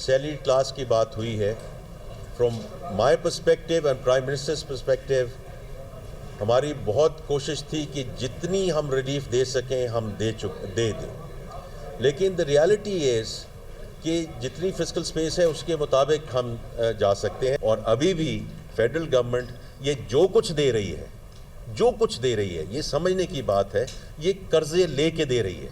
Salary class की बात हुई है, from my perspective and prime ministers perspective, हमारी बहुत कोशिश थी कि जितनी हम रिलीफ दे सकें हम दे दें, लेकिन द रियलिटी इज़ कि जितनी फिस्कल स्पेस है उसके मुताबिक हम जा सकते हैं। और अभी भी फेडरल गवर्नमेंट ये जो कुछ दे रही है ये समझने की बात है, ये कर्जे लेके दे रही है,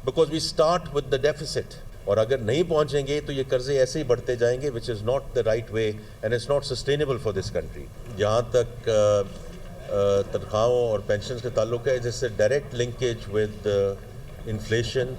because we start with the deficit, और अगर नहीं पहुंचेंगे तो ये कर्जे ऐसे ही बढ़ते जाएंगे, which is not the right way and it's not sustainable for this country. जहाँ तक तनख्वाहों और पेंशन के ताल्लुक है, जिससे डायरेक्ट लिंकेज विद इन्फ्लेशन।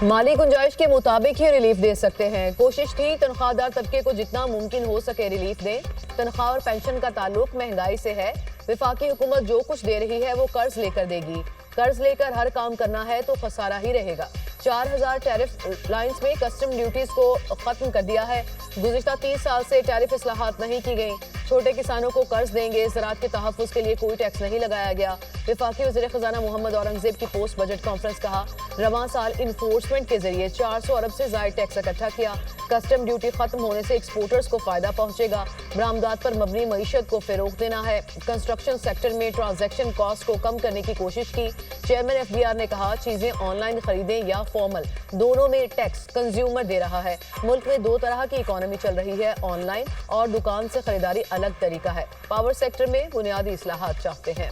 माली गुंजाइश के मुताबिक ही रिलीफ दे सकते हैं। कोशिश थी तनख्वाहदार तबके को जितना मुमकिन हो सके रिलीफ दें। तनख्वाह और पेंशन का ताल्लुक महंगाई से है। विफाकी हुकूमत जो कुछ दे रही है वो कर्ज लेकर देगी। कर्ज लेकर हर काम करना है तो खसारा ही रहेगा। 4000 टैरिफ लाइंस में कस्टम ड्यूटीज को खत्म कर दिया है। गुज़िश्ता 30 साल से टैरिफ इस्लाहात नहीं की गई। छोटे किसानों को कर्ज देंगे। ज़राअत के तहफ़्फ़ुज़ के लिए कोई टैक्स नहीं लगाया गया। विफाकी वज़ीर ख़ज़ाना मोहम्मद औरंगज़ेब की पोस्ट बजट कॉन्फ्रेंस कहा, रवां साल इन्फोर्समेंट के जरिए 400 अरब से ज़ायद टैक्स इकट्ठा किया। कस्टम ड्यूटी खत्म होने से एक्सपोर्टर्स को फायदा पहुंचेगा। बरामदात पर मबनी मईशत को फ़रोग़ देना है। कंस्ट्रक्शन सेक्टर में ट्रांजैक्शन कॉस्ट को कम करने की कोशिश की। चेयरमैन FBR ने कहा, चीजें ऑनलाइन खरीदें या फॉर्मल, दोनों में टैक्स कंज्यूमर दे रहा है। मुल्क में दो तरह की इकोनॉमी चल रही है, ऑनलाइन और दुकान से खरीदारी अलग तरीका है। पावर सेक्टर में बुनियादी इस्लाहात चाहते हैं।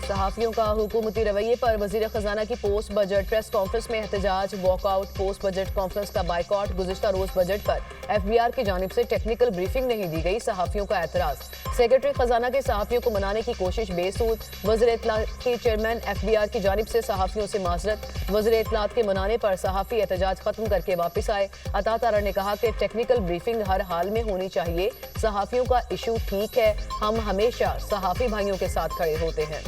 सहाफियों का हुकूमती रवैये पर वजीर खजाना की पोस्ट बजट प्रेस कॉन्फ्रेंस में एहतजाज, वॉकआउट, पोस्ट बजट कॉन्फ्रेंस का बाइकॉट। गुज़िश्ता रोज बजट पर FBR की जानिब से टेक्निकल ब्रीफिंग नहीं दी गई, सहाफियों का एतराज। सेक्रेटरी खजाना के सहाफियों को मनाने की कोशिश बेसूद। वज़ीर इत्तलात के चेयरमैन FBR की जानिब से सहाफियों से माजरत। वज़ीर इत्तलात के मनाने पर सहाफी एहतजाज खत्म करके वापस आए। अता तारा ने कहा कि टेक्निकल ब्रीफिंग हर हाल में होनी चाहिए। सहाफियों का इशू ठीक है, हम हमेशा सहाफी भाइयों के साथ खड़े होते हैं।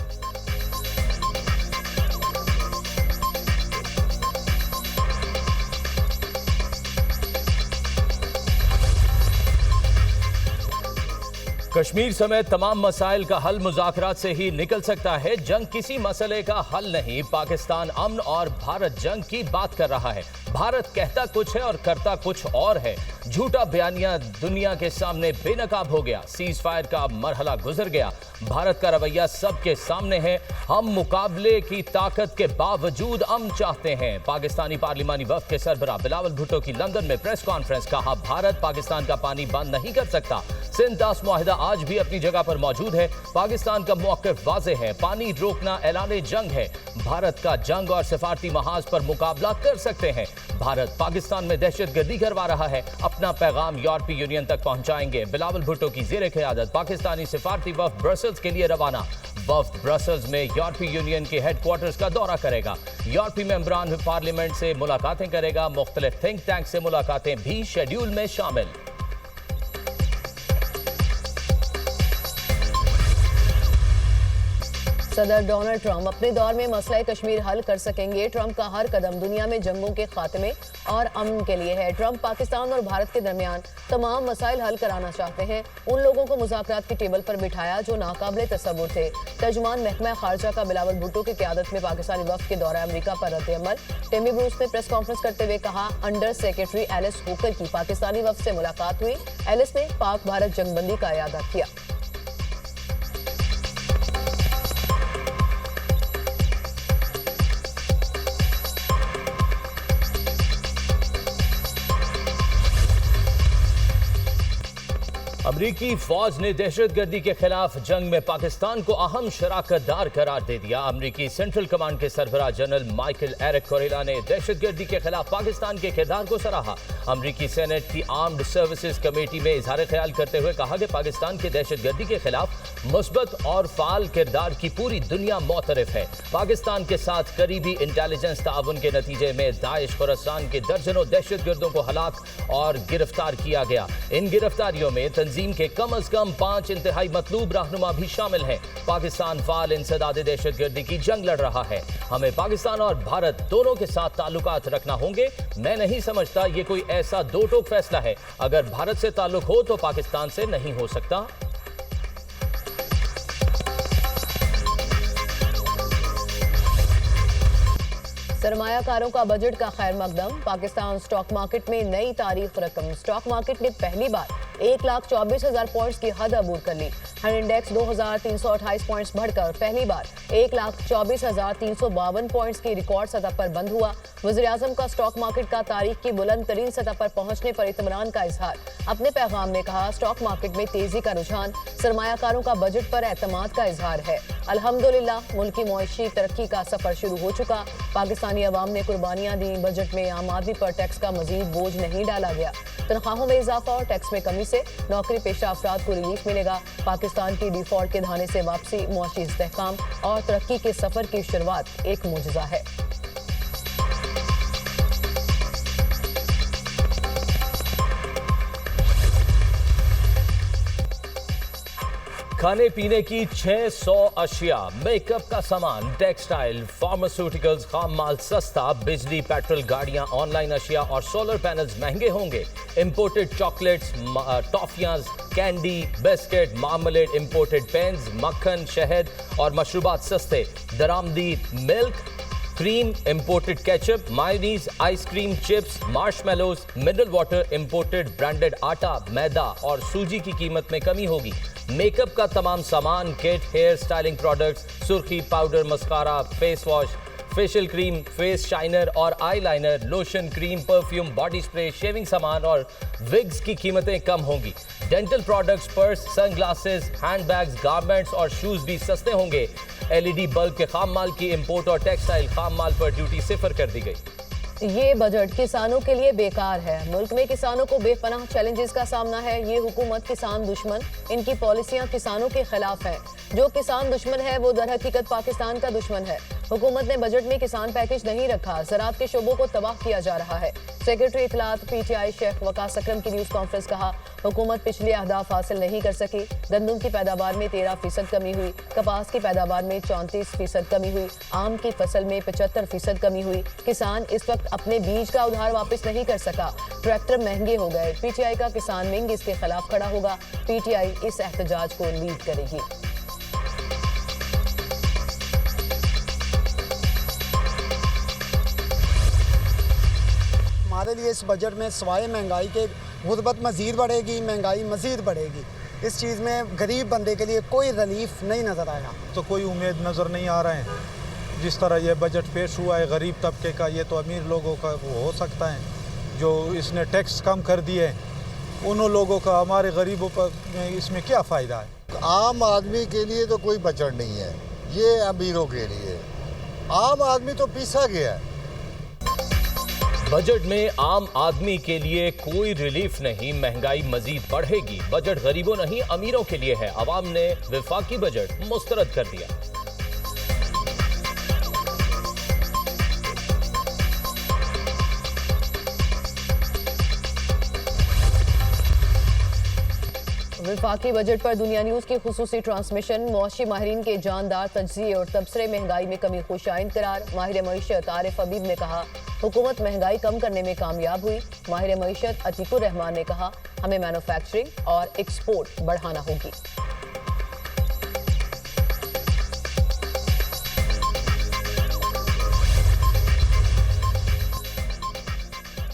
कश्मीर समेत तमाम मसाइल का हल मुज़ाकरात से ही निकल सकता है। जंग किसी मसले का हल नहीं। पाकिस्तान अमन और भारत जंग की बात कर रहा है। भारत कहता कुछ है और करता कुछ और है। झूठा बयानिया दुनिया के सामने बेनकाब हो गया। सीज फायर का मरहला गुजर गया। भारत का रवैया सबके सामने है। हम मुकाबले की ताकत के बावजूद अमन चाहते हैं। पाकिस्तानी पार्लिमानी वफ्द के सरबराह बिलावल भुट्टो की लंदन में प्रेस कॉन्फ्रेंस। कहा, भारत पाकिस्तान का पानी बंद नहीं कर सकता। सिंध दास मुआहिदा आज भी अपनी जगह पर मौजूद है। पाकिस्तान का मौक़िफ़ वाज़ेह है। पानी रोकना ऐलान जंग है। भारत का जंग और सिफारती महाज पर मुकाबला कर सकते हैं। भारत पाकिस्तान में दहशतगर्दी करवा रहा है। अपना पैगाम यूरोपीय यूनियन तक पहुंचाएंगे। बिलावल भुट्टो की ज़ेरे क़यादत पाकिस्तानी सिफारती वफ़द ब्रसेल्स के लिए रवाना। वफ़द ब्रसेल्स में यूरोपीय यूनियन के हेडक्वार्टर्स का दौरा करेगा। यूरोपीय मेंबरान पार्लियामेंट से मुलाकातें करेगा। मुख्तलिफ थिंक टैंक से मुलाकातें भी शेड्यूल में शामिल। सदर डोनाल्ड ट्रंप अपने दौर में मसला कश्मीर हल कर सकेंगे। ट्रंप का हर कदम दुनिया में जंगों के खात्मे और अमन के लिए है। ट्रंप पाकिस्तान और भारत के दरमियान तमाम मसाइल हल कराना चाहते हैं। उन लोगों को मुज़ाकरात की टेबल पर बिठाया जो नाकाबिले तसव्वुर थे। तर्जुमान महकमा खारजा का बिलावल भुट्टो की क़यादत में पाकिस्तानी वफ़द के दौरा अमरीका पर रद्द-ए-अमल। टिमी ब्रूस ने प्रेस कॉन्फ्रेंस करते हुए कहा, अंडर सेक्रेटरी एलिस होकर की पाकिस्तानी वफ़द से मुलाकात हुई। एलिस ने पाक भारत जंगबंदी का इयादा किया। अमरीकी फौज ने दहशतगर्दी के खिलाफ जंग में पाकिस्तान को अहम शराकतदार करार दे दिया। अमरीकी सेंट्रल कमांड के सरबराह जनरल माइकल एरिक कोरेला ने दहशतगर्दी के खिलाफ पाकिस्तान के किरदार को सराहा। अमरीकी सेनेट की आर्म्ड सर्विसेज कमेटी में इजहार ख्याल करते हुए कहा कि पाकिस्तान के दहशतगर्दी के खिलाफ मुस्बत और फाल किरदार की पूरी दुनिया मोतरफ है। पाकिस्तान के साथ करीबी इंटेलिजेंस ताउन के नतीजे में दाइश खुरासान के दर्जनों दहशतगर्दों को हलाक और गिरफ्तार किया गया। इन गिरफ्तारियों में तंजीम के कम अज कम 5 इंतहाई मतलूब रहनुमा भी शामिल हैं। पाकिस्तान फाल इंसदाद दहशतगर्दी की जंग लड़ रहा है। हमें पाकिस्तान और भारत दोनों के साथ ताल्लुकात रखना होंगे। मैं नहीं समझता ये कोई ऐसा दो टोक फैसला है। अगर भारत से ताल्लुक हो तो पाकिस्तान से नहीं हो सकता। सरमायाकारों का बजट का खैर मकदम। पाकिस्तान स्टॉक मार्केट में नई तारीख रकम। स्टॉक मार्केट ने पहली बार 1,24,000 पॉइंट्स की हद अबूर कर ली। हर इंडेक्स 2,328 पॉइंट्स बढ़कर पहली बार 1,24,352 पॉइंट्स की रिकॉर्ड सतह पर बंद हुआ। वज़ीर-ए-आज़म का स्टॉक मार्केट का तारीख की बुलंद तरीन सतह पर पहुंचने पर इत्मीनान का इजहार। अपने पैगाम में कहा, स्टॉक मार्केट में तेजी का रुझान सरमायाकारों का बजट पर एतमाद का इजहार है। अल्हम्दुलिल्लाह मुल्क की मुआशी तरक्की का सफर शुरू हो चुका। पाकिस्तानी अवाम ने कुर्बानियां दी। बजट में आम आदमी पर टैक्स का मजीद बोझ नहीं डाला गया। तनख्वाहों में इजाफा और टैक्स में कमी से नौकरी पेशा अफराद को रिलीफ मिलेगा। पाकिस्तान की डिफॉल्ट के धाने से वापसी, मुआशी इस्तेहकाम और तरक्की के सफर की शुरुआत एक मोजज़ा है। खाने पीने की 600 अशिया, मेकअप का सामान, टेक्सटाइल, फार्मास्यूटिकल्स, खाम माल सस्ता, बिजली, पेट्रोल, गाड़ियां, ऑनलाइन अशिया और सोलर पैनल्स महंगे होंगे। इंपोर्टेड चॉकलेट्स, टॉफियां, candy, biscuit, marmalade, imported pens, मक्खन, शहद और मशरूबात सस्ते। दरामदी milk, cream, imported ketchup, mayonnaise, ice cream, chips, marshmallows, mineral water, imported branded आटा, मैदा और सूजी की कीमत में कमी होगी। मेकअप का तमाम सामान, किट, हेयर स्टाइलिंग प्रोडक्ट्स, सुर्खी, powder, mascara, face wash, facial cream, face shiner और eyeliner, lotion, cream, perfume, body spray, shaving सामान और विग्स की कीमतें कम होंगी। Dental products, purse, sunglasses, handbags, garments और शूज भी सस्ते होंगे। एलईडी बल्ब के खाम माल की इंपोर्ट और टेक्सटाइल खाम माल पर ड्यूटी सिफर कर दी गई। ये बजट किसानों के लिए बेकार है। मुल्क में किसानों को बेपनाह चैलेंजेस का सामना है। ये हुकूमत किसान दुश्मन, इनकी पॉलिसियां किसानों के खिलाफ हैं। जो किसान दुश्मन है वो दर हकीकत पाकिस्तान का दुश्मन है। हुकूमत ने बजट में किसान पैकेज नहीं रखा। ज़राअत के शोबों को तबाह किया जा रहा है। सेक्रेटरी इत्तलात पीटीआई शेख वकास अकरम की न्यूज़ कॉन्फ्रेंस कहा, हुकूमत पिछले अहदाफ हासिल नहीं कर सकी। गंदम की पैदावार में 13% कमी हुई, कपास की पैदावार में 34% कमी हुई, आम की फसल में 75% कमी हुई। किसान इस वक्त अपने बीज का उधार वापस नहीं कर सका। ट्रैक्टर महंगे हो गए। पीटीआई का किसान विंग इसके खिलाफ खड़ा होगा। पीटीआई इस एहतजाज को लीड करेगी। हमारे लिए इस बजट में सवाए महंगाई के गुर्बत मज़ीद बढ़ेगी, महंगाई मज़ीद बढ़ेगी। इस चीज़ में गरीब बंदे के लिए कोई रिलीफ नहीं नज़र आया। तो कोई उम्मीद नज़र नहीं आ रहा है। जिस तरह ये बजट पेश हुआ है गरीब तबके का, ये तो अमीर लोगों का वो हो सकता है। जो इसने टैक्स कम कर दिए उन लोगों का, हमारे गरीबों पर इसमें क्या फ़ायदा है। आम आदमी के लिए तो कोई बजट नहीं है, ये अमीरों के लिए। आम आदमी तो पीसा गया है। बजट में आम आदमी के लिए कोई रिलीफ नहीं, महंगाई मजीद बढ़ेगी। बजट गरीबों नहीं अमीरों के लिए है। अवाम ने विफाकी बजट मुस्तरद कर दिया। विफाकी बजट पर दुनिया न्यूज़ की खुसूसी ट्रांसमिशन। मुआशी माहिरीन के जानदार तज्ज़िये और तबसरे महंगाई में कमी खुशाइंद करार। माहिर मईशत आरिफ हबीब ने कहा, हुकूमत महंगाई कम करने में कामयाब हुई। माहिर मईशत अतीकुर रहमान ने कहा, हमें मैन्युफैक्चरिंग और एक्सपोर्ट बढ़ाना होगी।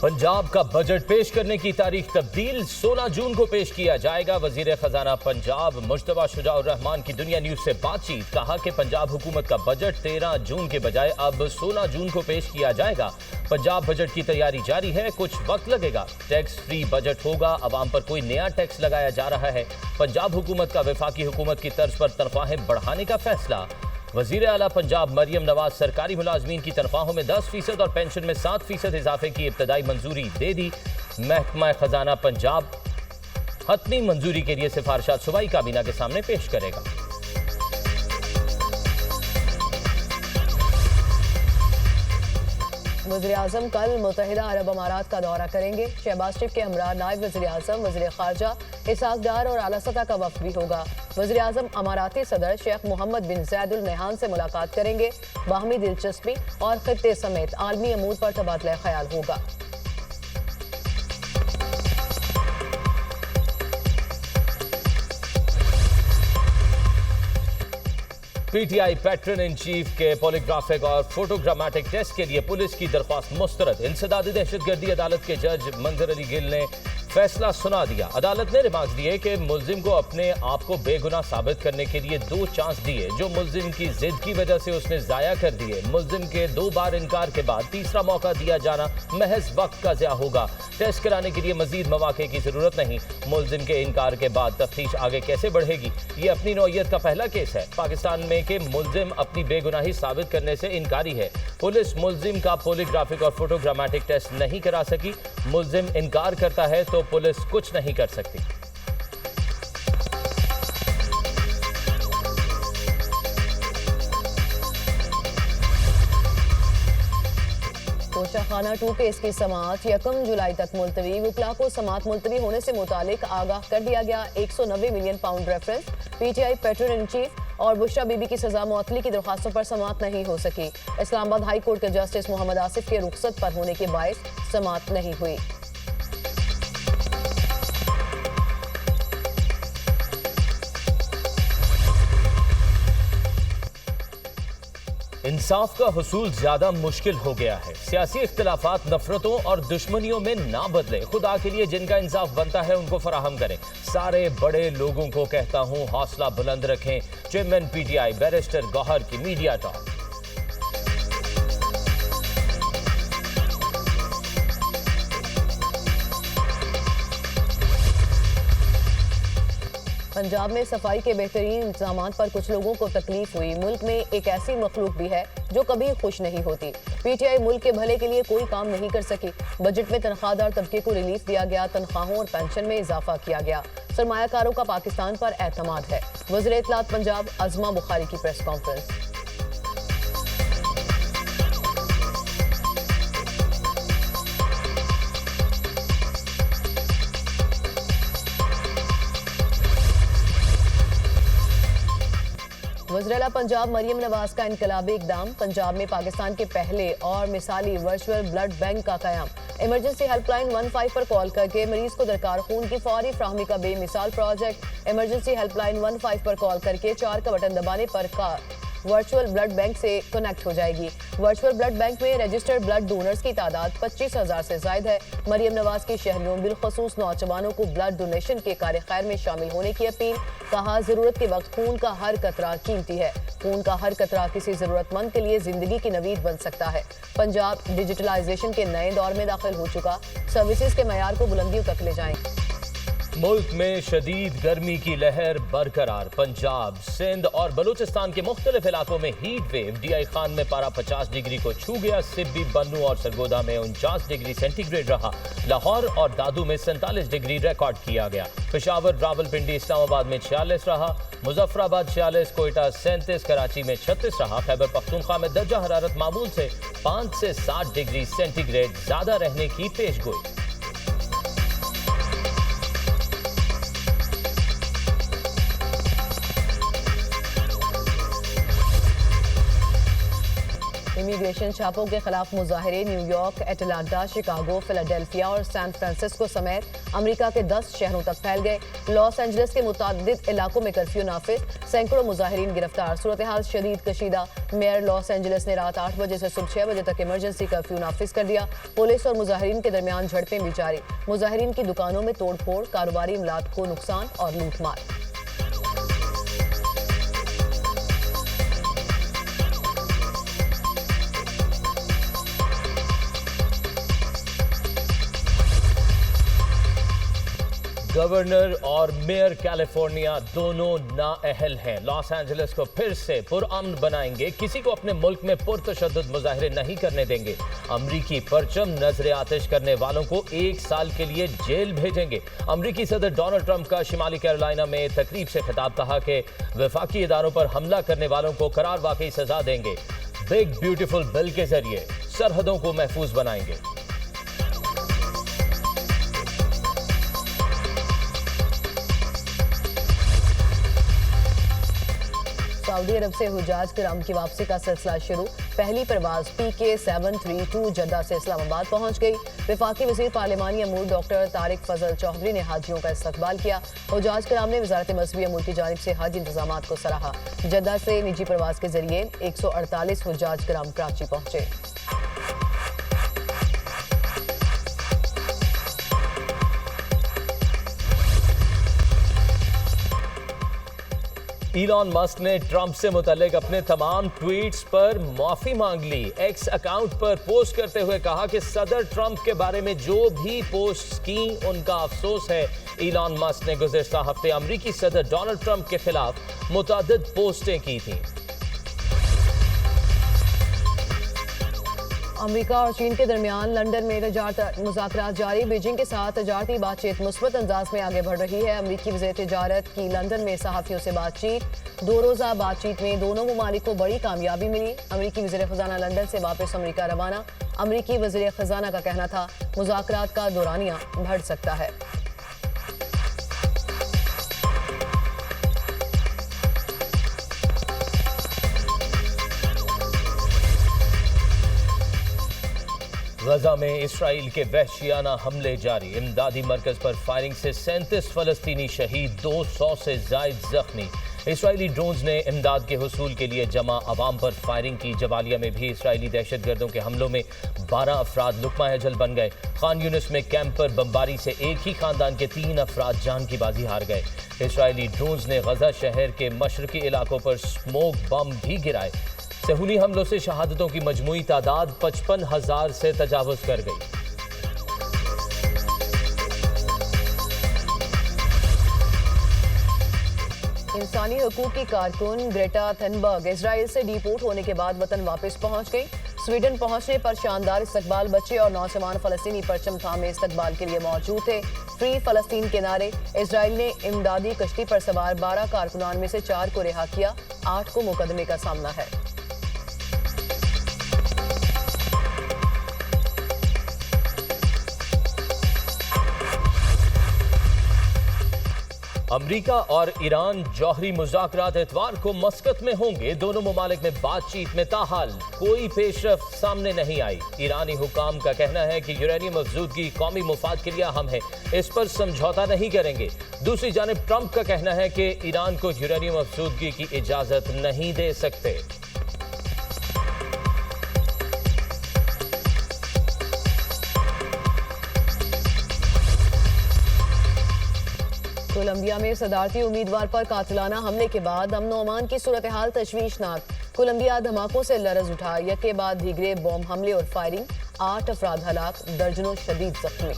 पंजाब का बजट पेश करने की तारीख तब्दील, 16 जून को पेश किया जाएगा। वजीर खजाना पंजाब मुश्तबा शुजाउर रहमान की दुनिया न्यूज से बातचीत। कहा कि पंजाब हुकूमत का बजट 13 जून के बजाय अब 16 जून को पेश किया जाएगा। पंजाब बजट की तैयारी जारी है, कुछ वक्त लगेगा। टैक्स फ्री बजट होगा, अवाम पर कोई नया टैक्स लगाया जा रहा है। पंजाब हुकूमत का वफाकी हुकूमत की तर्ज पर तनख्वाहें बढ़ाने का फैसला। वजीर आला पंजाब मरियम नवाज सरकारी मुलाजमीन की तनख्वाहों में 10% और पेंशन में 7% इजाफे की इब्तदाई मंजूरी दे दी। महकमा खजाना पंजाब हतमी मंजूरी के लिए सिफारिशात सूबाई काबीना के सामने पेश करेगा। वज़ीर-ए-आज़म कल मुत्तहिदा अरब अमारात का दौरा करेंगे। शहबाज शरीफ के हमरा नायब वज़ीर-ए-आज़म, वज़ीर ख़ारजा इसहाक डार और आला सतह का वफ़द भी होगा। वज़ीर-ए-आज़म अमाराती सदर शेख मोहम्मद बिन ज़ैद अल नहयान से मुलाकात करेंगे। बाहमी दिलचस्पी और खित्ते समेत आलमी अमूर पर तबादला ख्याल होगा। पीटीआई पैटर्न इन चीफ के पॉलीग्राफिक और फोटोग्रामेटिक टेस्ट के लिए पुलिस की दरख्वास्त मुस्तरद। इंसदादी दहशतगर्दी अदालत के जज मंजर अली गिल ने फैसला सुना दिया। अदालत ने रिमार्क्स दिए कि मुल्जिम को अपने आप को बेगुनाह साबित करने के लिए 2 चांस दिए, जो मुल्जिम की जिद की वजह से उसने जाया कर दिए। मुल्जिम के 2 बार इनकार के बाद तीसरा मौका दिया जाना महज वक्त का ज़या होगा। टेस्ट कराने के लिए मजीद मौके की जरूरत नहीं। मुल्जिम के इनकार के बाद तफ्तीश आगे कैसे बढ़ेगी? ये अपनी नौयत का पहला केस है पाकिस्तान में कि मुल्जिम अपनी बेगुनाही साबित करने से इनकारी है। पुलिस मुल्जिम का पॉलीग्राफिक और फोटोग्रामेटिक टेस्ट नहीं करा सकी। मुल्जिम इनकार करता है तो पुलिस कुछ नहीं कर सकती। तोशाखाना 2 केस की समाअत 1 जुलाई तक मुलतवी। वकला को समाअत मुलतवी होने से मुतालिक आगाह कर दिया गया। 190 million pound reference. PTI pattern in chief और बुशरा बीबी की सजा मुअत्तली की दरख्वास्तों पर समाअत नहीं हो सकी। इस्लामाबाद हाई कोर्ट के जस्टिस मोहम्मद आसिफ के रुखसत पर होने के बायस समाअत नहीं हुई। इंसाफ का हुसूल ज्यादा मुश्किल हो गया है। सियासी इख्तिलाफात नफरतों और दुश्मनियों में ना बदले। खुदा के लिए जिनका इंसाफ बनता है उनको फराहम करें। सारे बड़े लोगों को कहता हूं, हौसला बुलंद रखें। चेयरमैन पीटीआई बैरिस्टर गौहर की मीडिया टॉक। पंजाब में सफाई के बेहतरीन इंतजाम पर कुछ लोगों को तकलीफ हुई। मुल्क में एक ऐसी मखलूक भी है जो कभी खुश नहीं होती। पीटीआई मुल्क के भले के लिए कोई काम नहीं कर सकी। बजट में तनख्वाहदार तबके को रिलीफ दिया गया। तनख्वाहों और पेंशन में इजाफा किया गया। सरमायाकारों का पाकिस्तान पर एतमाद है। वज़ीर इत्तलात पंजाब अज़मा बुखारी की प्रेस कॉन्फ्रेंस। वज़ीर पंजाब मरियम नवाज का इनकलाबी इकदाम। पंजाब में पाकिस्तान के पहले और मिसाली वर्चुअल ब्लड बैंक का क़याम। इमरजेंसी हेल्पलाइन 15 पर कॉल करके मरीज को दरकार खून की फौरी फ्राहमी का बेमिसाल प्रोजेक्ट। इमरजेंसी हेल्पलाइन 15 पर कॉल करके 4 का बटन दबाने पर वर्चुअल ब्लड बैंक से कनेक्ट हो जाएगी। वर्चुअल ब्लड बैंक में रजिस्टर्ड ब्लड डोनर्स की तादाद 25,000 से ज्यादा है। मरियम नवाज की शहरियों बिलखसूस नौजवानों को ब्लड डोनेशन के कार्य खैर में शामिल होने की अपील। कहा, जरूरत के वक्त खून का हर कतरा कीमती है। खून का हर कतरा किसी जरूरतमंद के लिए जिंदगी की नवीद बन सकता है। पंजाब डिजिटलाइजेशन के नए दौर में दाखिल हो चुका। सर्विसेज के मयार को बुलंदियों तक ले जाएंगे। मुल्क में शदीद गर्मी की लहर बरकरार। पंजाब, सिंध और बलूचिस्तान के मुख्तलिफ इलाकों में हीट वेव। डीआई खान में पारा 50 डिग्री को छू गया। सिब्बी, बन्नू और सरगोदा में 49 डिग्री सेंटीग्रेड रहा। लाहौर और दादू में 47 डिग्री रिकॉर्ड किया गया। पेशावर, रावलपिंडी, इस्लामाबाद में 46 रहा। मुजफ्फराबाद 46, कोयटा 37, कराची में 36 रहा। खैबर पख्तूनख्वा में दर्जा हरारत मामूल से 5 से 7 डिग्री सेंटीग्रेड ज्यादा रहने की पेशगोई। इमिग्रेशन छापों के खिलाफ मुजाहरे न्यूयॉर्क, एटलांटा, शिकागो, फिलाडेल्फिया और सैन फ्रांसिस्को समेत अमेरिका के 10 शहरों तक फैल गए। लॉस एंजलिस के मुतादिद इलाकों में कर्फ्यू नाफिज। सैकड़ों मुजाहिरीन गिरफ्तार। सूरत हाल शदीद कशीदा। मेयर लॉस एंजलिस ने रात 8 बजे से सुबह 6 बजे तक इमरजेंसी कर्फ्यू नाफिज कर दिया। पुलिस और मुजाहिरीन के दरमियान झड़पें भी जारी। मुजाहिरीन की दुकानों में तोड़फोड़, कारोबारी इमलाक को नुकसान और लूटमार। गवर्नर और मेयर कैलिफोर्निया दोनों नाअहल हैं। लॉस एंजलिस को फिर से पुरअमन बनाएंगे। किसी को अपने मुल्क में पुरतशद्दुद मुजाहरे नहीं करने देंगे। अमरीकी परचम नजरे आतिश करने वालों को 1 साल के लिए जेल भेजेंगे। अमरीकी सदर डोनाल्ड ट्रंप का शिमाली कैरोलिना में तकरीब से खिताब। कहा कि वफाकी इदारों पर हमला करने वालों को करार वाकई सजा देंगे। बिग ब्यूटीफुल बिल के जरिए सरहदों को महफूज बनाएंगे। सऊदी अरब से हुजाज किराम की वापसी का सिलसिला शुरू। पहली परवाज PK 732 जद्दा से इस्लामाबाद पहुंच गई। वफाकी वज़ीर पार्लिमानी अमूर डॉक्टर तारिक फजल चौधरी ने हाजियों का इस्तकबाल किया। हुजाज किराम ने वज़ारत मज़हबी अमूर की जानिब से हज इंतजामात को सराहा। जद्दा से निजी परवाज के जरिए 148 हुजाज किराम कराची पहुंचे। इलॉन मस्क ने ट्रंप से मुतल्लिक अपने तमाम ट्वीट्स पर माफी मांग ली। एक्स अकाउंट पर पोस्ट करते हुए कहा कि सदर ट्रंप के बारे में जो भी पोस्ट की उनका अफसोस है। इलॉन मस्क ने गुज़िश्ता हफ्ते अमरीकी सदर डोनाल्ड ट्रंप के खिलाफ मुतअद्दिद पोस्टें की थीं। अमेरिका और चीन के दरमियान लंदन में मुज़ाकरात जारी। बीजिंग के साथ तजारती बातचीत मुस्बत अंदाज में आगे बढ़ रही है। अमरीकी वज़ीर तिजारत की लंदन में सहाफ़ियों से बातचीत। 2 रोज़ा बातचीत में दोनों ममालिक को बड़ी कामयाबी मिली। अमरीकी वज़ीर ख़ज़ाना लंदन से वापस अमरीका रवाना। अमरीकी वज़ीर ख़ज़ाना का कहना था मुज़ाकरात का दौरानिया बढ़ सकता है। गजा में इसराइल के वहशियाना हमले जारी। इमदादी मरकज पर फायरिंग से 37 फलस्तीनी शहीद, 200 से जायद जख्मी। इसराइली ड्रोन्स ने इमदाद के हुसूल के लिए जमा अवाम पर फायरिंग की। जबालिया में भी इसराइली दहशतगर्दों के हमलों में 12 अफराद लुक्मा अजल बन गए। खान यूनिस में कैंप पर बमबारी से एक ही खानदान के 3 अफराद जान की बाजी हार गए। इसराइली ड्रोन्स ने गजा शहर के मशरकी इलाकों पर स्मोक बम भी गिराए। सहूली हमलों से शहादतों की मजमूई तादाद 55,000 से तजावुज कर गई। इंसानी हकूक की कारकुन ग्रेटा थनबर्ग इजराइल से डिपोर्ट होने के बाद वतन वापस पहुंच गई। स्वीडन पहुंचने पर शानदार इस्तकबाल। बच्चे और नौजवान फलस्तीनी परचम थामे इस्तकबाल के लिए मौजूद थे। फ्री फलस्तीन के नारे। इजराइल ने इमदादी कश्ती पर सवार 12 कारकुनान में से 4 को रिहा किया। 8 को मुकदमे का सामना है। अमरीका और ईरान जौहरी मुज़ाकरात इतवार को मस्कत में होंगे। दोनों ममालिक में बातचीत में ताहाल कोई पेशरफ्त सामने नहीं आई। ईरानी हुकाम का कहना है कि यूरेनियम अफजूदगी कौमी मुफाद के लिए अहम है, इस पर समझौता नहीं करेंगे। दूसरी जानिब ट्रंप का कहना है कि ईरान को यूरेनियम अफजूदगी की इजाजत नहीं दे सकते। कोलंबिया में सदारती उम्मीदवार पर कातिलाना हमले के बाद अमन अमान की सूरत हाल तशवीशनाक। कोलंबिया धमाकों से लरज उठा। यके बाद दीगरे बॉम्ब हमले और फायरिंग। 8 अफराद हलाक, दर्जनों शदीद जख्मी।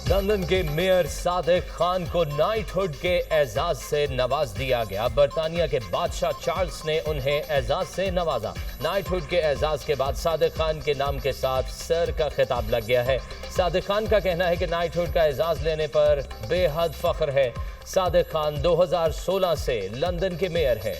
लंदन के मेयर सादिक खान को नाइटहुड के एजाज से नवाज दिया गया। बरतानिया के बादशाह चार्ल्स ने उन्हें एजाज से नवाजा। नाइटहुड के एजाज के बाद सादिक खान के नाम के साथ सर का खिताब लग गया है। सादिक खान का कहना है कि नाइटहुड का एजाज लेने पर बेहद फख्र है। सादिक खान 2016 से लंदन के मेयर हैं।